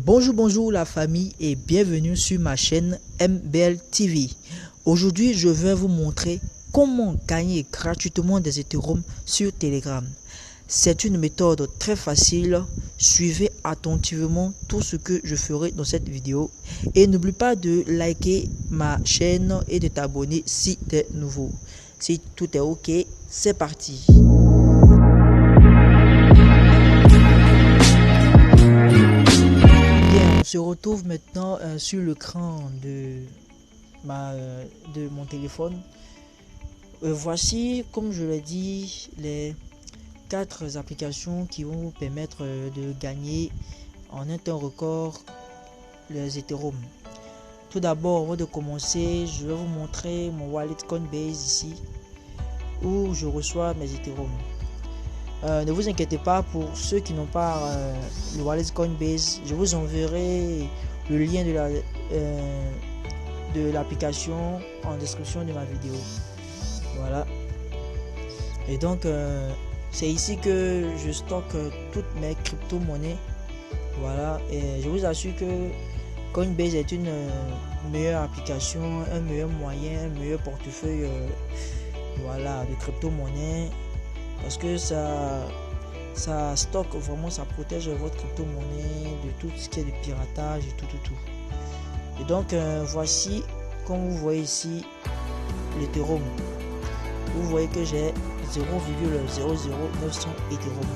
Bonjour la famille et bienvenue sur ma chaîne MBL TV. Aujourd'hui, je vais vous montrer comment gagner gratuitement des Ethereum sur Telegram. C'est une méthode très facile. Suivez attentivement tout ce que je ferai dans cette vidéo. Et n'oublie pas de liker ma chaîne et de t'abonner si tu es nouveau. Si tout est ok, c'est parti. On se retrouve maintenant sur l'écran de mon téléphone. Voici, comme je l'ai dit, les 4 applications qui vont vous permettre de gagner en un temps record les Ethereum. Tout d'abord, avant de commencer, je vais vous montrer mon wallet Coinbase ici où je reçois mes Ethereum. Ne vous inquiétez pas, pour ceux qui n'ont pas le wallet Coinbase, je vous enverrai le lien de l'application en description de ma vidéo. Voilà. Et donc, c'est ici que je stocke toutes mes crypto-monnaies. Voilà. Et je vous assure que Coinbase est une meilleure application, un meilleur moyen, un meilleur portefeuille voilà, de crypto-monnaies. Parce que ça stocke vraiment, ça protège votre crypto-monnaie de tout ce qui est de piratage et tout. Et donc voici, comme vous voyez ici, l'Ethereum. Vous voyez que j'ai 0,00900 Ethereum.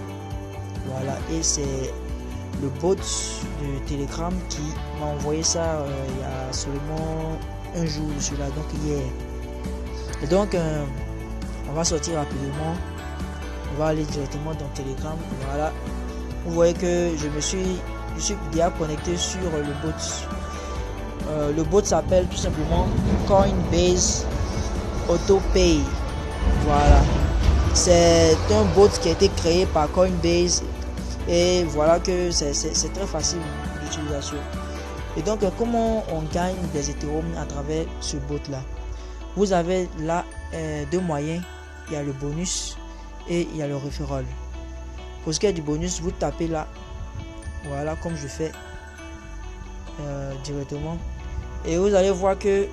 Voilà, et c'est le bot de Telegram qui m'a envoyé ça il y a seulement un jour de cela, donc hier. Et donc on va sortir rapidement. On va aller directement dans Telegram. Voilà. Vous voyez que je suis déjà connecté sur le bot. Le bot s'appelle tout simplement Coinbase AutoPay. Voilà. C'est un bot qui a été créé par Coinbase. Et voilà que c'est très facile d'utilisation. Et donc, comment on gagne des Ethereum à travers ce bot là? Vous avez là deux moyens. Il y a le bonus et il y a le referral. Pour ce qui est du bonus, vous tapez là, voilà, comme je fais directement, et vous allez voir que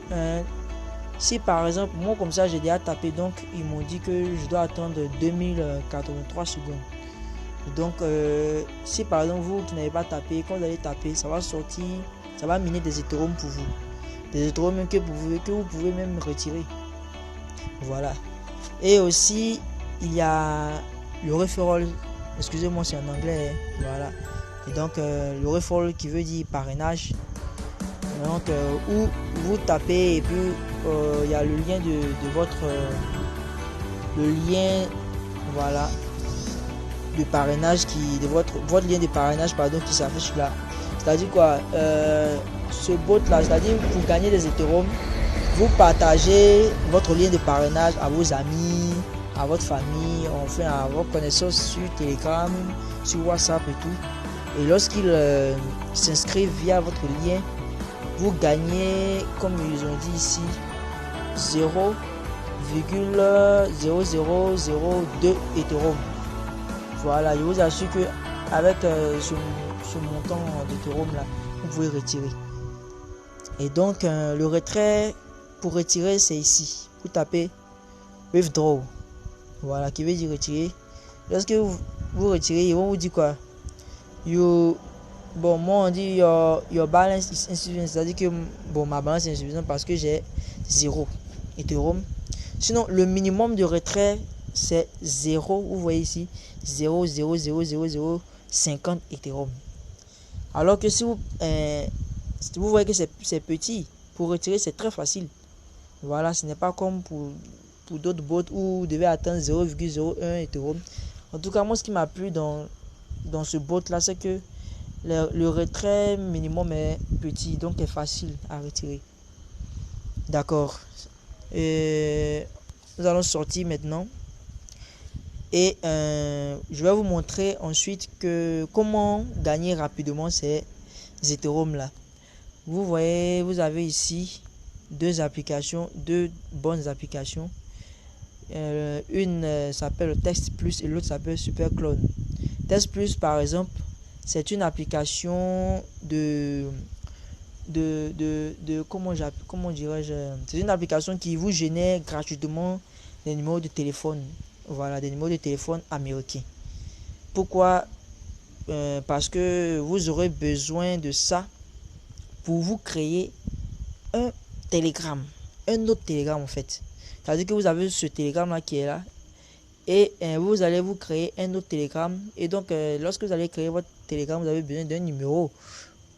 si par exemple moi comme ça j'ai déjà tapé, donc ils m'ont dit que je dois attendre 2083 secondes. Donc si par exemple vous qui n'avez pas tapé, quand vous allez taper, ça va sortir, ça va miner des Ethereum pour vous, des Ethereum que vous pouvez même retirer. Voilà. Et aussi il y a le referral, excusez-moi c'est en anglais, voilà. Et donc le referral qui veut dire parrainage. Donc où vous tapez et puis il y a le lien de votre le lien, voilà, de parrainage de votre lien de parrainage pardon, qui s'affiche là. C'est-à-dire quoi, ce bot là, c'est-à-dire pour gagner des Ethereum, vous partagez votre lien de parrainage à vos amis, à votre famille, enfin à vos connaissances sur Telegram, sur WhatsApp et tout. Et lorsqu'ils s'inscrivent via votre lien, vous gagnez, comme ils ont dit ici, 0,0002 Ethereum. Voilà, je vous assure que avec ce montant d'Ethereum là, vous pouvez retirer. Et donc le retrait, pour retirer, c'est ici. Vous tapez withdraw. Voilà, qui veut dire retirer. Lorsque vous retirez, ils vont vous dire quoi? Bon, moi on dit your balance is insufficient. C'est-à-dire que bon, ma balance est insuffisante parce que j'ai 0 Ethereum. Sinon, le minimum de retrait, c'est 0. Vous voyez ici, 0,00050 Ethereum. Alors que si vous voyez que c'est petit, pour retirer, c'est très facile. Voilà, ce n'est pas comme pour d'autres bots où vous devez attendre 0,01 Ethereum. En tout cas, moi ce qui m'a plu dans ce bot là, c'est que le retrait minimum est petit, donc est facile à retirer. D'accord. Nous allons sortir maintenant et je vais vous montrer ensuite comment gagner rapidement ces Ethereum là. Vous voyez, vous avez ici deux applications, deux bonnes applications. Une s'appelle Text Plus et l'autre s'appelle Super Clone. Text Plus par exemple, c'est une application comment dirais-je, c'est une application qui vous génère gratuitement des numéros de téléphone. Voilà, des numéros de téléphone américains. Pourquoi? Parce que vous aurez besoin de ça pour vous créer un Telegram, un autre Telegram en fait. C'est-à-dire que vous avez ce Telegram là qui est là et vous allez vous créer un autre Telegram et donc lorsque vous allez créer votre Telegram, vous avez besoin d'un numéro.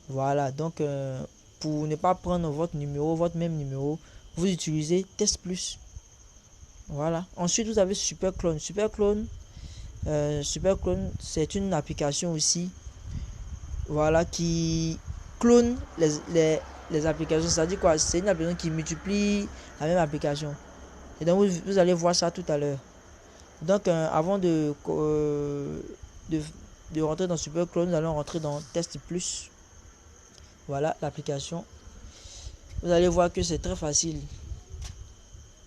Voilà, donc pour ne pas prendre votre numéro, votre même numéro, vous utilisez Test Plus. Voilà. Ensuite, vous avez Superclone. Superclone, c'est une application aussi, voilà, qui clone les applications. C'est-à-dire quoi? C'est une application qui multiplie la même application. Et donc, vous allez voir ça tout à l'heure. Donc, avant de rentrer dans Superclone, nous allons rentrer dans Test Plus. Voilà l'application. Vous allez voir que c'est très facile.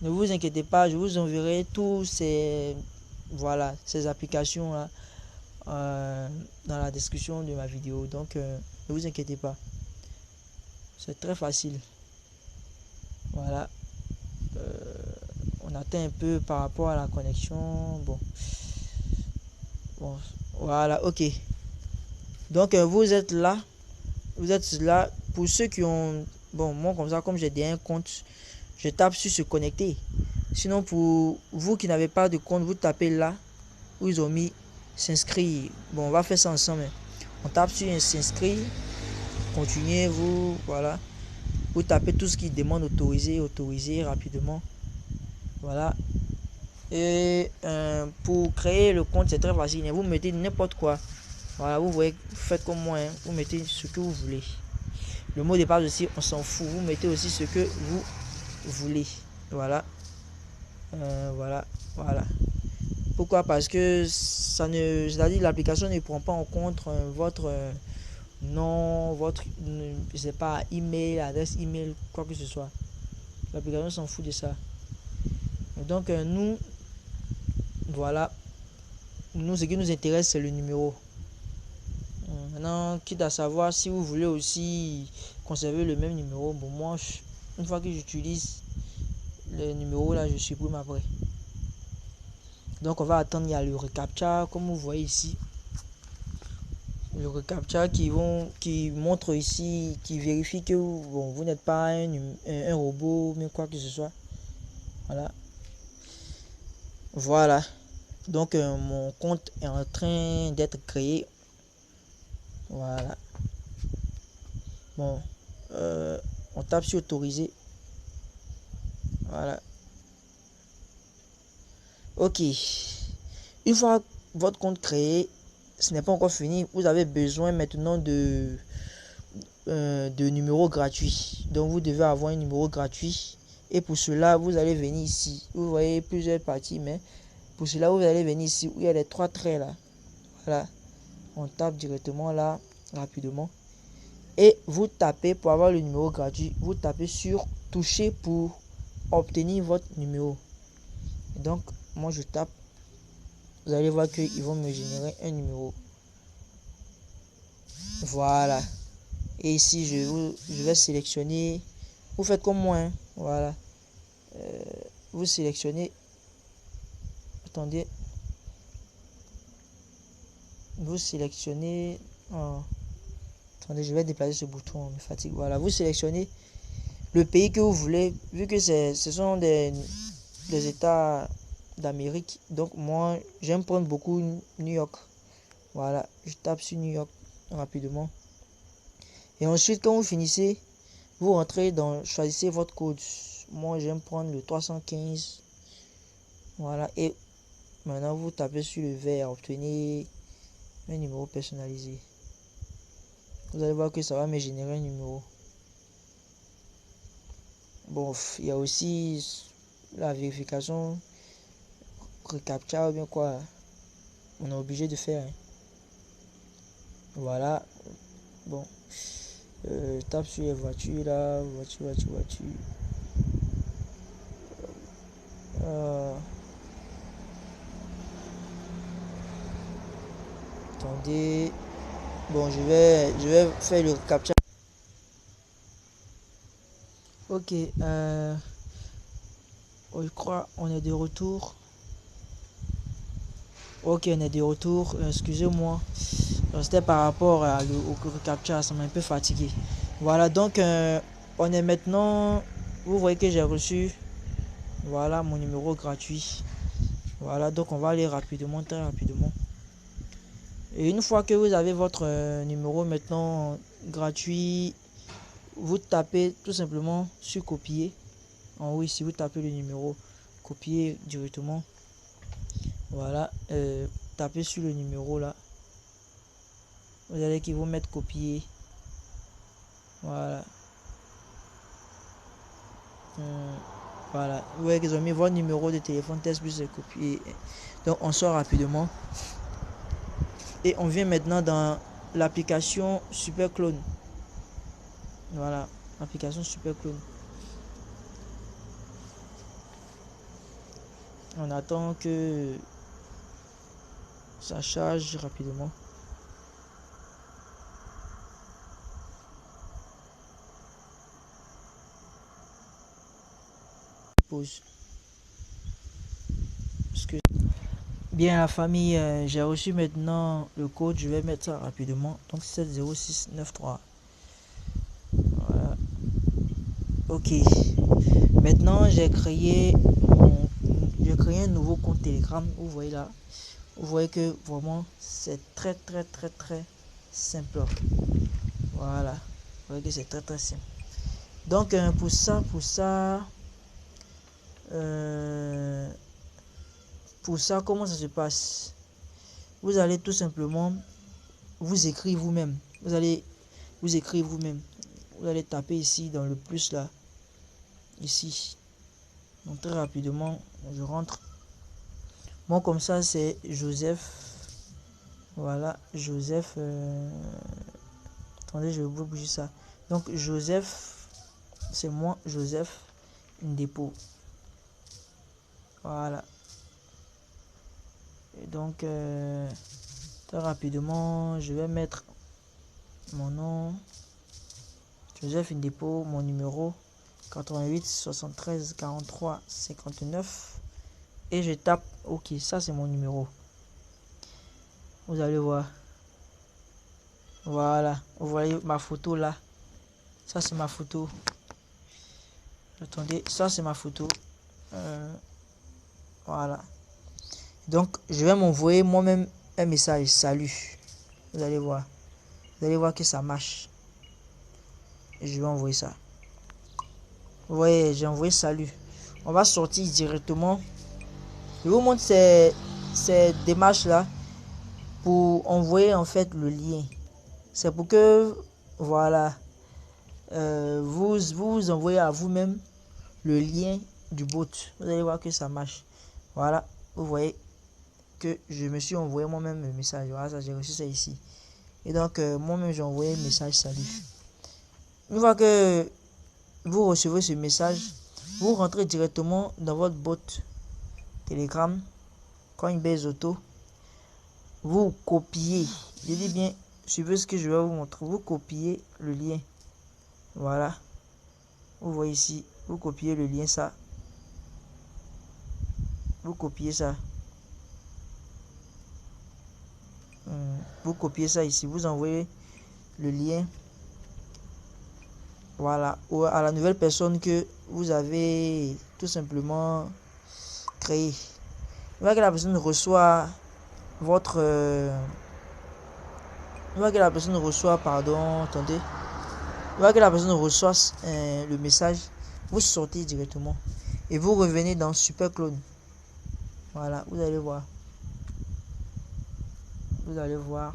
Ne vous inquiétez pas, je vous enverrai tous ces applications là dans la description de ma vidéo. Donc ne vous inquiétez pas. C'est très facile. Voilà. On attend un peu par rapport à la connexion. Bon. Voilà, ok. Donc vous êtes là. Vous êtes là. Pour ceux qui ont... Bon, moi comme ça, comme j'ai déjà un compte, je tape sur se connecter. Sinon, pour vous qui n'avez pas de compte, vous tapez là où ils ont mis s'inscrire. Bon, on va faire ça ensemble. On tape sur s'inscrire. Continuez, voilà. Vous tapez tout ce qui demande autoriser rapidement. Voilà. Et pour créer le compte, c'est très facile. Vous mettez n'importe quoi. Voilà, vous voyez, faites comme moi. Vous mettez ce que vous voulez. Le mot de passe aussi, on s'en fout. Vous mettez aussi ce que vous voulez. Voilà. Voilà. Pourquoi? Parce que c'est-à-dire l'application ne prend pas en compte votre nom, votre, je sais pas, email, adresse email, quoi que ce soit. L'application s'en fout de ça. Et donc nous, voilà, nous ce qui nous intéresse c'est le numéro. Maintenant, quitte à savoir si vous voulez aussi conserver le même numéro, bon moi, une fois que j'utilise le numéro là, je supprime après. Donc on va attendre, il y a le reCAPTCHA comme vous voyez ici. Le reCAPTCHA qui montre ici, qui vérifie que vous n'êtes pas un robot, mais quoi que ce soit. Voilà. Donc mon compte est en train d'être créé. Voilà. Bon. On tape sur autoriser. Voilà. Ok. Une fois votre compte créé, ce n'est pas encore fini. Vous avez besoin maintenant de numéro gratuit. Donc vous devez avoir un numéro gratuit. Et pour cela, vous allez venir ici. Vous voyez plusieurs parties, mais pour cela, vous allez venir ici où il y a les trois traits là. Voilà. On tape directement là, rapidement. Et vous tapez pour avoir le numéro gratuit. Vous tapez sur toucher pour obtenir votre numéro. Et donc, moi je tape. Vous allez voir qu'ils vont me générer un numéro. Voilà. Et ici, je vais sélectionner. Vous faites comme moi. Hein. Voilà. Vous sélectionnez. Attendez. Vous sélectionnez. Oh. Attendez, je vais déplacer ce bouton. On me fatigue. Voilà. Vous sélectionnez le pays que vous voulez. Vu que ce sont des États d'Amérique. Donc, moi, j'aime prendre beaucoup New York. Voilà. Je tape sur New York rapidement. Et ensuite, quand vous finissez, vous rentrez choisissez votre code. Moi, j'aime prendre le 315. Voilà. Et maintenant, vous tapez sur le vert, obtenir un numéro personnalisé. Vous allez voir que ça va me générer un numéro. Bon, il y a aussi la vérification, reCAPTCHA ou bien quoi. On est obligé de faire. Hein. Voilà. Bon. Tape sur les voitures là. Voiture. Attendez. Bon, je vais faire le captcha. Ok, je crois on est de retour. Ok, on est de retour. Excusez-moi. C'était par rapport au captcha, ça m'a un peu fatigué. Voilà, donc on est maintenant. Vous voyez que j'ai reçu. Voilà mon numéro gratuit. Voilà, donc on va aller rapidement, très rapidement. Et une fois que vous avez votre numéro maintenant gratuit, vous tapez tout simplement sur copier. En haut ici, vous tapez le numéro, copier directement. Voilà, tapez sur le numéro là. Vous allez qu'ils vont mettre copier. Voilà. Voilà. Vous voyez qu'ils ont mis votre numéro de téléphone test plus copier. Donc on sort rapidement. Et on vient maintenant dans l'application Super Clone. Voilà, l'application Super Clone. On attend que ça charge rapidement. Pause. Bien la famille, j'ai reçu maintenant le code, je vais mettre ça rapidement. Donc 70693. Voilà. Ok. Maintenant j'ai créé un nouveau compte Telegram. Vous voyez là. Vous voyez que vraiment c'est très simple. Voilà. Vous voyez que c'est très simple. Donc pour ça, comment ça se passe? Vous allez tout simplement vous écrire vous-même. Vous allez vous écrire vous-même. Vous allez taper ici dans le plus là. Ici. Donc très rapidement, je rentre. Bon, comme ça, c'est Joseph. Voilà, Joseph. Attendez, je vais bouger ça. Donc Joseph, c'est moi, Joseph Ndépo. Voilà. Et donc, très rapidement, je vais mettre mon nom, Joseph Ndépo, mon numéro 88 73 43 59 et je tape OK. Ça, c'est mon numéro. Vous allez voir. Voilà. Vous voyez ma photo là. Ça, c'est ma photo. Attendez, ça, c'est ma photo. Voilà. Donc, je vais m'envoyer moi-même un message. Salut. Vous allez voir. Vous allez voir que ça marche. Et je vais envoyer ça. Vous voyez, j'ai envoyé salut. On va sortir directement. Je vous montre ces démarches-là pour envoyer en fait le lien. C'est pour que, voilà, vous envoyez à vous-même le lien du bot. Vous allez voir que ça marche. Voilà, vous voyez que je me suis envoyé moi-même le message. Voilà, ça, j'ai reçu ça ici. Et donc, moi-même, j'ai envoyé un message salut. Une fois que vous recevez ce message, vous rentrez directement dans votre bot Telegram, Coinbase Auto. Vous copiez, je dis bien, suivez ce que je vais vous montrer. Vous copiez le lien. Voilà. Vous voyez ici, vous copiez le lien, ça. Vous copiez ça. Vous copiez ça ici. Vous envoyez le lien. Voilà. Ou à la nouvelle personne que vous avez tout simplement créé. Une fois que la personne reçoit votre... une fois que la personne reçoit, pardon, attendez. Une fois que la personne reçoit le message, vous sortez directement. Et vous revenez dans Super Clone. Voilà, vous allez voir. Vous allez voir.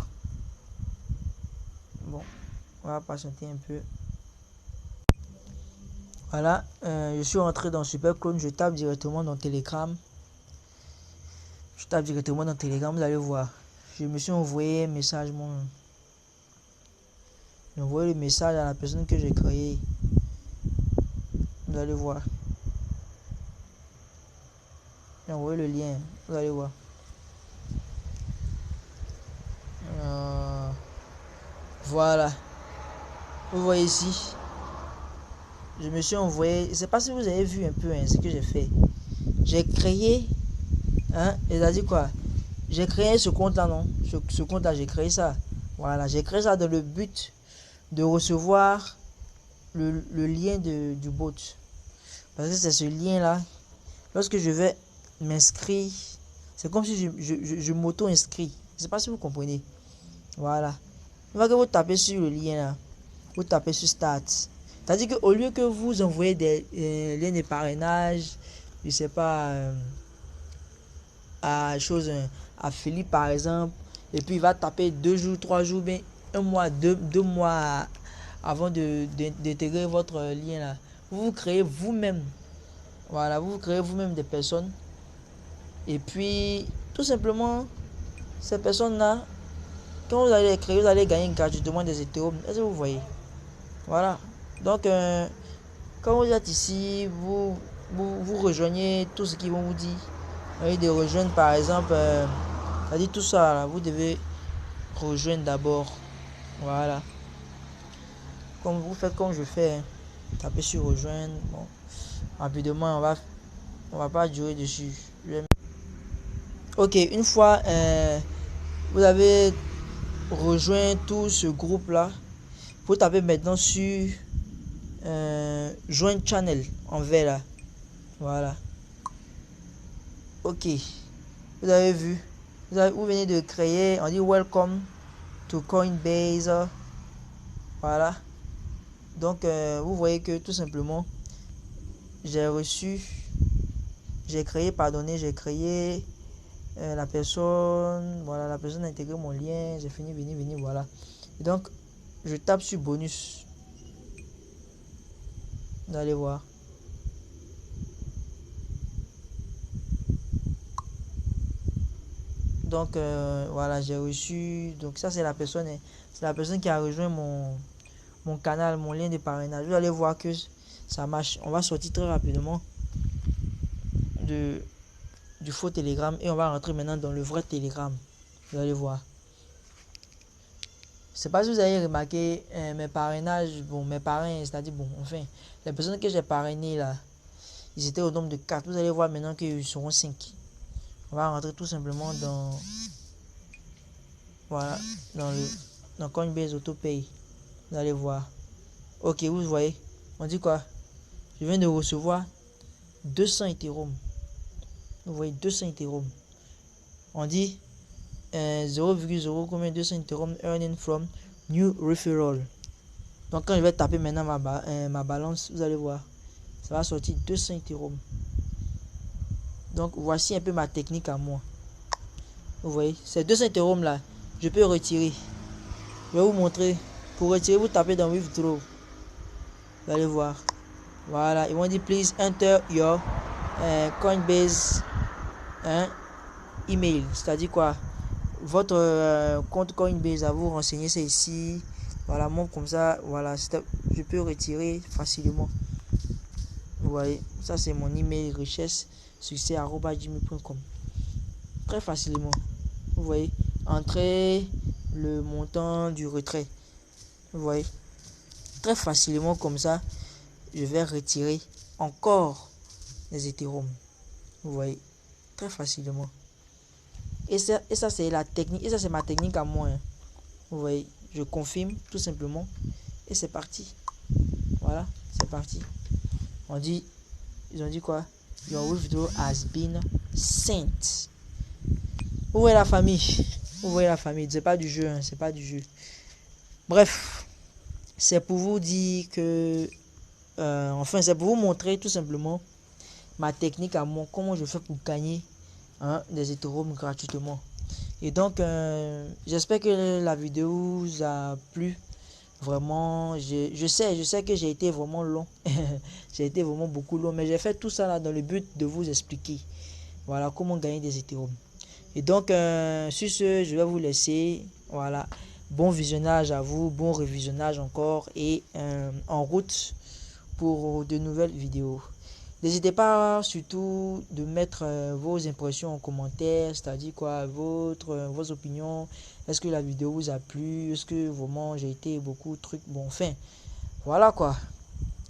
Bon, on va patienter un peu. Voilà, je suis rentré dans Super Clone. Je tape directement dans Telegram. Je tape directement dans Telegram, vous allez voir. Je me suis envoyé un message, moi. J'ai envoyé le message à la personne que j'ai créée. Vous allez voir. J'ai envoyé le lien. Vous allez voir. Voilà. Vous voyez ici. Je me suis envoyé. Je ne sais pas si vous avez vu un peu ce que j'ai fait. J'ai créé. Il a dit quoi? J'ai créé ce compte-là, non? Ce compte-là, j'ai créé ça. Voilà. J'ai créé ça dans le but de recevoir le lien du bot. Parce que c'est ce lien-là. Lorsque je vais m'inscrire, c'est comme si je m'auto-inscris. Je ne sais pas si vous comprenez. Voilà. Une fois que vous tapez sur le lien là, vous tapez sur Start. C'est-à-dire qu'au lieu que vous envoyez des liens de parrainage, je sais pas, à Philippe par exemple, et puis il va taper 2 jours, 3 jours, bien un mois, deux mois avant d'intégrer votre lien là. Vous créez vous-même. Voilà, vous créez vous-même des personnes. Et puis, tout simplement, ces personnes-là, quand vous allez les créer, vous allez gagner gratuitement des Ethereum. Est-ce que vous voyez? Voilà. Donc, quand vous êtes ici, vous rejoignez tout ce qu'ils vont vous dire. Vous allez de rejoindre par exemple, ça dit tout ça, là, vous devez rejoindre d'abord. Voilà. Comme vous faites comme je fais, hein. Tapez sur rejoindre. Bon, rapidement, on va pas durer dessus. Ok, une fois vous avez rejoint tout ce groupe là, vous tapez maintenant sur join channel en vert là. Voilà. Ok. Vous avez vu. Vous venez de créer. On dit welcome to Coinbase. Voilà. Donc vous voyez que tout simplement j'ai reçu. J'ai créé la personne. Voilà, la personne a intégré mon lien. J'ai fini, venir, voilà. Et donc je tape sur bonus. Vous allez voir. Donc voilà, j'ai reçu. Donc ça c'est la personne qui a rejoint mon canal, mon lien de parrainage. Vous allez voir que ça marche. On va sortir très rapidement du faux Telegram et on va rentrer maintenant dans le vrai Telegram. Vous allez voir. Je sais pas si vous avez remarqué mes parrainages, bon mes parrains, c'est-à-dire bon, enfin, les personnes que j'ai parrainées là, ils étaient au nombre de 4. Vous allez voir maintenant qu'ils seront 5. On va rentrer tout simplement voilà, dans Coinbase AutoPay. Vous allez voir. Ok, vous voyez. On dit quoi? Je viens de recevoir 200 Ethereum. Vous voyez, 200 Ethereum. On dit 0,0 combien 200 Ethereum earning from new referral. Donc quand je vais taper maintenant ma balance, vous allez voir. Ça va sortir 200 Ethereum. Donc voici un peu ma technique à moi. Vous voyez, ces 200 Ethereum là, je peux retirer. Je vais vous montrer. Pour retirer, vous tapez dans withdraw. Vous allez voir. Voilà, ils vont dire please enter your Coinbase email. C'est-à-dire quoi? Votre compte Coinbase à vous renseigner, c'est ici. Voilà, moi comme ça, voilà, je peux retirer facilement. Vous voyez, ça c'est mon email richesse succès@gmail.com. Très facilement. Vous voyez, entrez le montant du retrait. Vous voyez, très facilement comme ça, je vais retirer encore des Ethereum. Vous voyez, très facilement. Et ça c'est la technique. Et ça c'est ma technique à moi. Vous voyez, je confirme tout simplement. Et c'est parti. Voilà, c'est parti. Ils ont dit quoi? Your withdrawal has been sent. Vous voyez la famille. Vous voyez la famille. C'est pas du jeu. C'est pas du jeu. Bref, c'est pour vous dire que enfin, c'est pour vous montrer tout simplement ma technique à moi, comment je fais pour gagner des Ethereum gratuitement. Et donc, j'espère que la vidéo vous a plu. Vraiment, je sais que j'ai été vraiment long. J'ai été vraiment beaucoup long, mais j'ai fait tout ça là dans le but de vous expliquer. Voilà, comment gagner des Ethereum. Et donc, sur ce, je vais vous laisser. Voilà, bon visionnage à vous, bon revisionnage encore et en route pour de nouvelles vidéos. N'hésitez pas surtout de mettre vos impressions en commentaire, c'est-à-dire quoi, vos opinions. Est-ce que la vidéo vous a plu? Est-ce que vraiment j'ai été beaucoup de trucs? Bon, enfin, voilà quoi.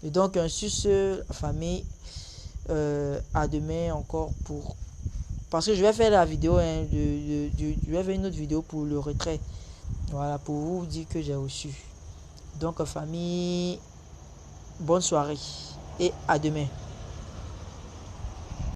Et donc, sur ce, famille, à demain encore pour... Parce que je vais faire la vidéo, hein, je vais faire une autre vidéo pour le retrait. Voilà, pour vous dire que j'ai reçu. Donc, famille, bonne soirée et à demain.